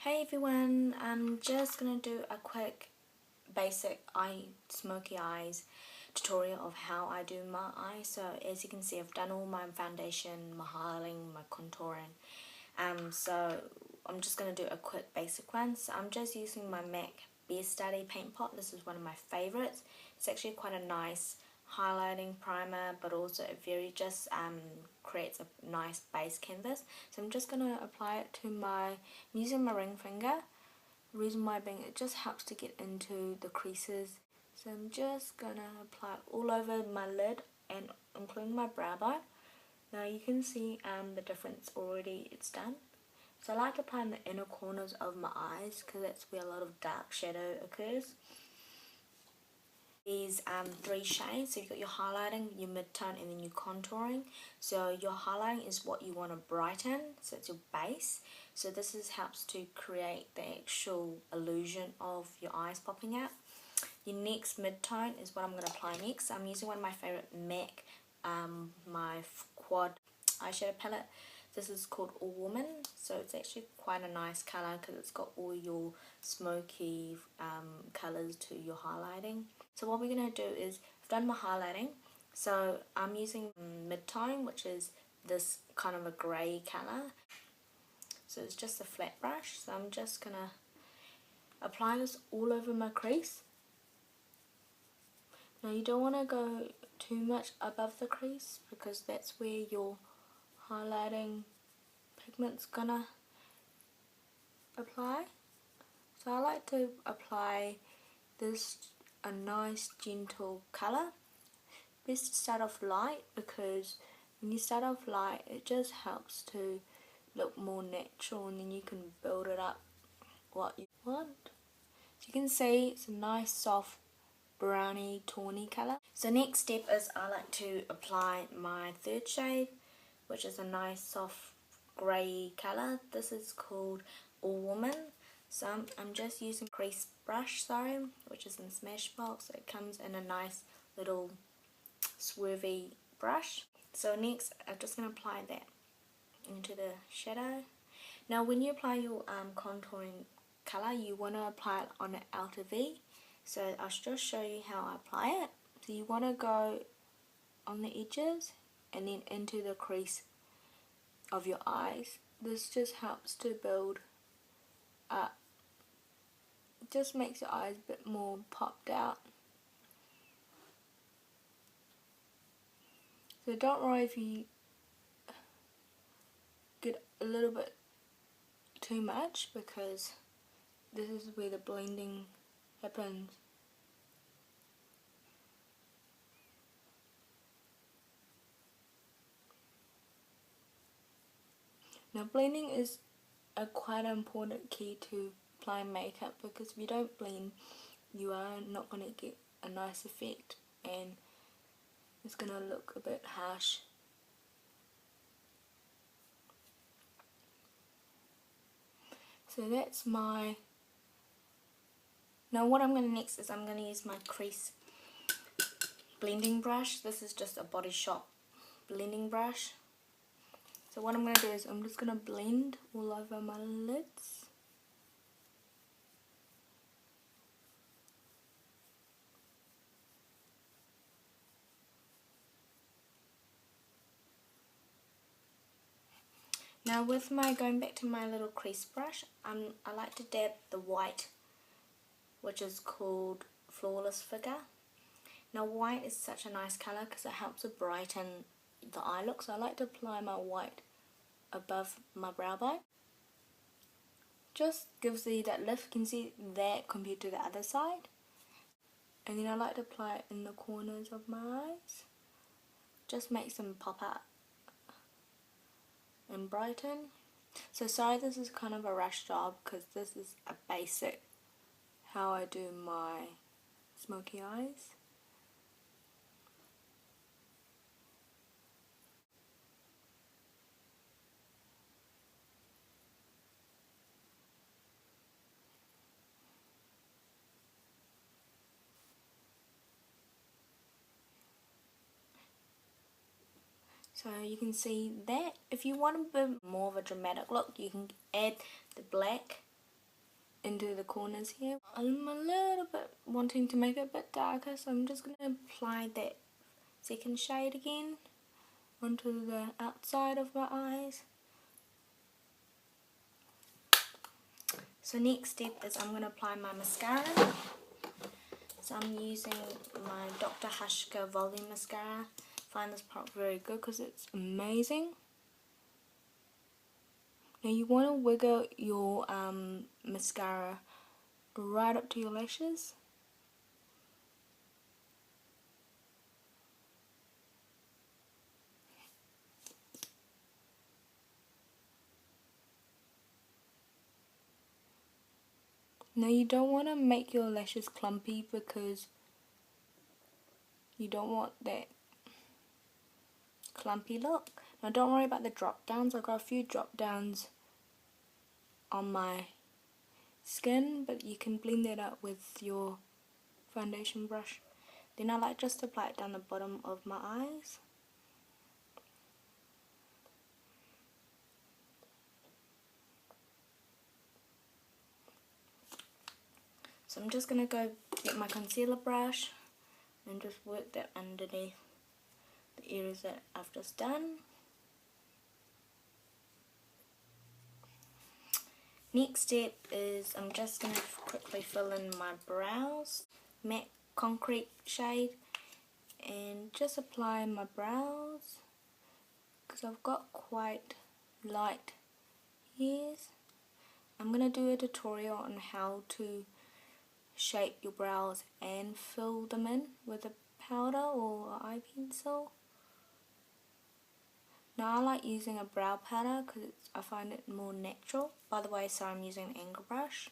Hey everyone, I'm just gonna do a quick basic smoky eyes tutorial of how I do my eyes. So as you can see, I've done all my foundation, my highlighting, my contouring. So I'm just gonna do a quick basic one. So I'm just using my MAC Beer Study paint pot. This is one of my favorites. It's actually quite a nice highlighting primer, but also it very just creates a nice base canvas. So I'm just gonna apply it to I'm using my ring finger. The reason why being it just helps to get into the creases. So I'm just gonna apply it all over my lid and including my brow bone. Now you can see the difference already, it's done. So I like to apply in the inner corners of my eyes because that's where a lot of dark shadow occurs. These three shades, so you've got your highlighting, your mid-tone and then your contouring. So your highlighting is what you want to brighten, so it's your base. So this helps to create the actual illusion of your eyes popping out. Your next mid-tone is what I'm going to apply next. I'm using one of my favourite MAC, my quad eyeshadow palette. This is called All Woman, so it's actually quite a nice colour because it's got all your smoky colours to your highlighting. So what we're going to do is, I've done my highlighting, so I'm using mid-tone, which is this kind of a grey colour. So it's just a flat brush, so I'm just going to apply this all over my crease. Now you don't want to go too much above the crease because that's where your highlighting pigment's gonna apply. So I like to apply this a nice gentle colour. Best to start off light because when you start off light it just helps to look more natural and then you can build it up what you want. So you can see it's a nice soft browny tawny colour. So next step is I like to apply my third shade, which is a nice soft grey colour. This is called All Woman. So I'm just using a crease brush, which is in Smashbox. It comes in a nice little swervy brush. So next I'm just going to apply that into the shadow. Now when you apply your contouring colour, you want to apply it on an outer V. So I'll just show you how I apply it. So you want to go on the edges and then into the crease of your eyes. This just helps to build up. It just makes your eyes a bit more popped out. So don't worry if you get a little bit too much because this is where the blending happens. Now blending is a quite important key to applying makeup because if you don't blend you are not going to get a nice effect and it's going to look a bit harsh. So that's my... Now what I'm going to next is I'm going to use my crease blending brush. This is just a Body Shop blending brush. So what I'm going to do is I'm just going to blend all over my lids. Now with going back to my little crease brush, I like to dab the white, which is called Flawless Figure. Now white is such a nice colour because it helps to brighten the eye look, so I like to apply my white above my brow bone. Just gives you that lift, you can see that compared to the other side. And then I like to apply it in the corners of my eyes. Just makes them pop out and brighten. So sorry this is kind of a rush job because this is a basic how I do my smoky eyes. So you can see that if you want a bit more of a dramatic look, you can add the black into the corners here. I'm a little bit wanting to make it a bit darker, so I'm just going to apply that second shade again onto the outside of my eyes. So next step is I'm going to apply my mascara. So I'm using my Dr. Hushka Volume Mascara. I find this product very good because it's amazing. Now you want to wiggle your mascara right up to your lashes. Now you don't want to make your lashes clumpy because you don't want that clumpy look. Now don't worry about the drop downs. I've got a few drop downs on my skin, but you can blend that out with your foundation brush. Then I like just to apply it down the bottom of my eyes. So I'm just going to go get my concealer brush and just work that underneath the areas that I've just done. Next step is I'm just going to quickly fill in my brows, matte concrete shade, and just apply my brows because I've got quite light hairs. I'm going to do a tutorial on how to shape your brows and fill them in with a powder or eye pencil. Now I like using a brow powder because I find it more natural. By the way, so I'm using an angle brush.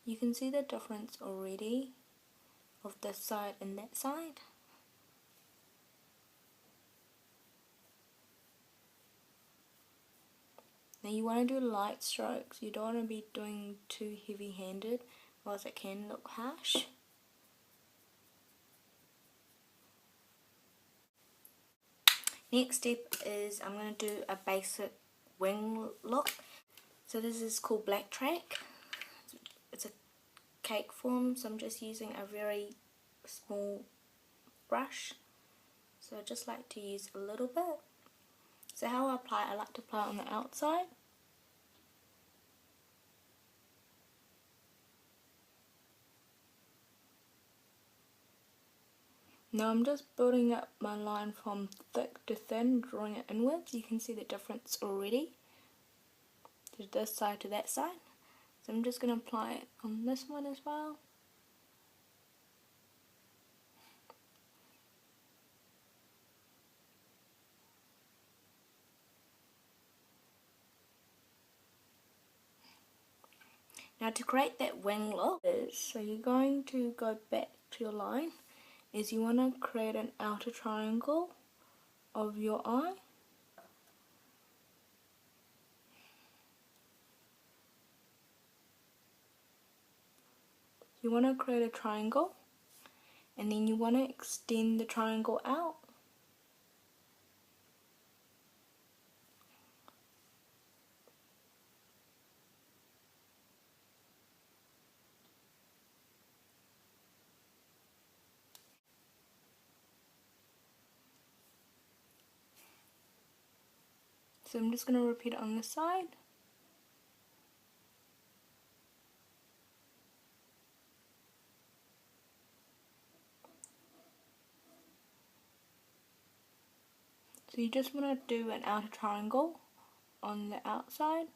You can see the difference already of this side and that side. Now you want to do light strokes. You don't want to be doing too heavy handed, or else it can look harsh. Next step is I'm going to do a basic wing look. So this is called Black Track. It's a cake form, so I'm just using a very small brush. So I just like to use a little bit. So how I apply it, I like to apply it on the outside. Now I'm just building up my line from thick to thin, drawing it inwards. You can see the difference already. To this side to that side. So I'm just going to apply it on this one as well. Now to create that wing look, so you're going to go back to your line, is you want to create an outer triangle of your eye. You want to create a triangle, and then you want to extend the triangle out. So I'm just going to repeat it on this side. So you just want to do an outer triangle on the outside.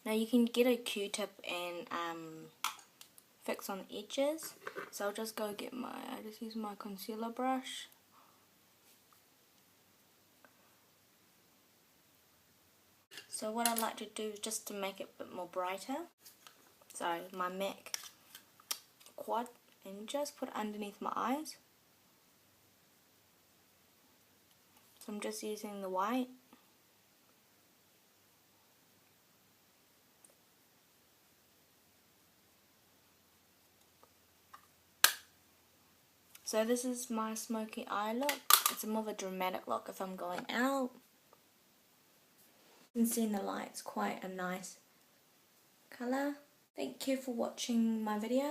Now you can get a Q-tip and fix on the edges. So I'll just go get I just use my concealer brush. So what I like to do is just to make it a bit more brighter. Sorry, my MAC quad, and just put it underneath my eyes. So I'm just using the white. So this is my smoky eye look. It's more of a dramatic look if I'm going out. You can see in the light it's quite a nice colour. Thank you for watching my video.